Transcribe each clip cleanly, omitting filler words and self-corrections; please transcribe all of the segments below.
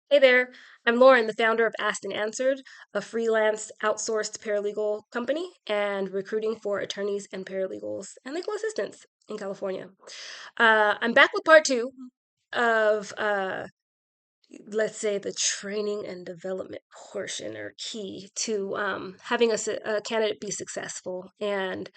Hey there, I'm Lauren, the founder of Asked and Answered, a freelance outsourced paralegal company and recruiting for attorneys and paralegals and legal assistants in California. I'm back with part two of, let's say, the training and development portion or key to having a candidate be successful. And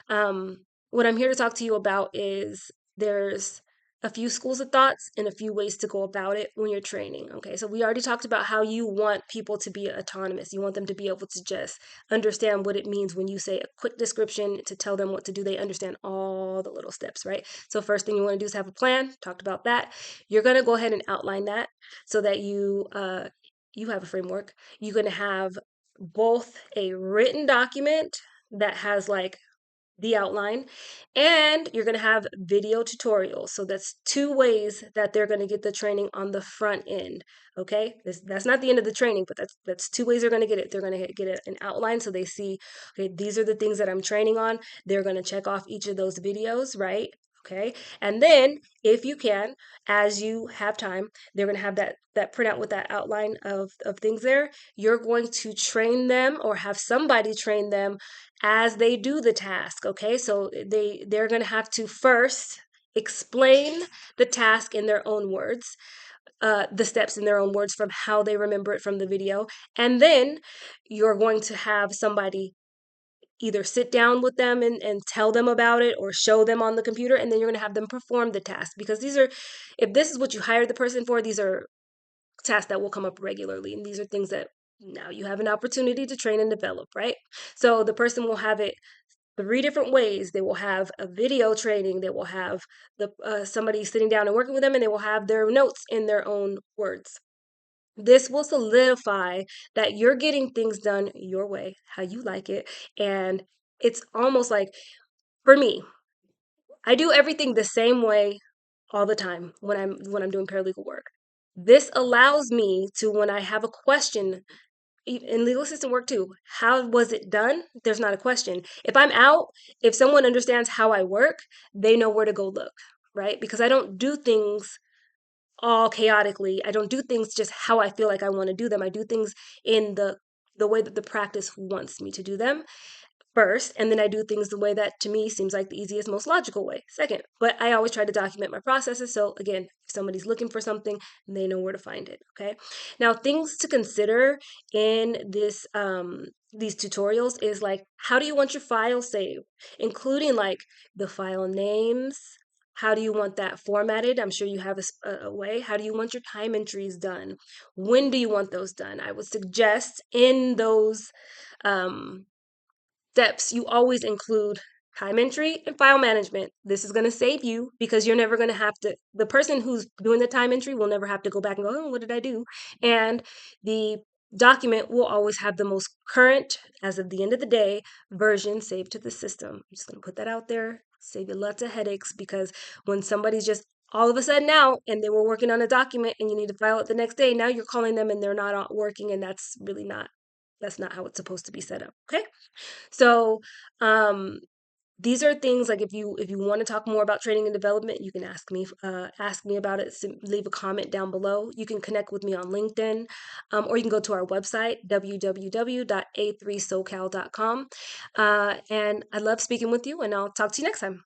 um, what I'm here to talk to you about is there's a few schools of thoughts and a few ways to go about it when you're training. Okay, so we already talked about how you want people to be autonomous. You want them to be able to just understand what it means when you say a quick description to tell them what to do. They understand all the little steps, right? So, first thing you want to do is have a plan. Talked about that. You're going to go ahead and outline that so that you have a framework. You're going to have both a written document that has like the outline, and you're going to have video tutorials. So that's two ways that they're going to get the training on the front end. Okay, that's not the end of the training, but that's two ways they're going to get it. They're going to get an outline, so they see, okay, these are the things that I'm training on. They're going to check off each of those videos, right? Okay, and then if you can, as you have time, they're going to have that printout with that outline of things there. You're going to train them or have somebody train them as they do the task. Okay, so they're going to have to first explain the task in their own words, the steps in their own words from how they remember it from the video, and then you're going to have somebody either sit down with them and tell them about it or show them on the computer, and then you're going to have them perform the task, because these are, if this is what you hired the person for, these are tasks that will come up regularly, and these are things that now you have an opportunity to train and develop, right? So the person will have it three different ways. They will have a video training. They will have the somebody sitting down and working with them, and they will have their notes in their own words. This will solidify that you're getting things done your way, how you like it, and it's almost like, for me, I do everything the same way all the time when I'm doing paralegal work. This allows me to, when I have a question, in legal assistant work too, how was it done? There's not a question. If I'm out, if someone understands how I work, they know where to go look, right? Because I don't do things all chaotically. I don't do things just how I feel like I want to do them. I do things in the way that the practice wants me to do them first, and then I do things the way that to me seems like the easiest, most logical way second. But I always try to document my processes, so again, if somebody's looking for something, they know where to find it. Okay, now things to consider in these tutorials is like, how do you want your file saved, including like the file names. How do you want that formatted? I'm sure you have a way. How do you want your time entries done? When do you want those done? I would suggest in those um, steps, you always include time entry and file management. This is going to save you because you're never going to have to, the person who's doing the time entry will never have to go back and go, oh, what did I do? And the document will always have the most current, as of the end of the day, version saved to the system. I'm just going to put that out there, save you lots of headaches, because when somebody's just all of a sudden out and they were working on a document and you need to file it the next day, now you're calling them and they're not working, and that's not how it's supposed to be set up. Okay. So, um, these are things like, if you want to talk more about training and development, you can ask me about it. Leave a comment down below. You can connect with me on LinkedIn, or you can go to our website www.a3socal.com. And I love speaking with you, and I'll talk to you next time.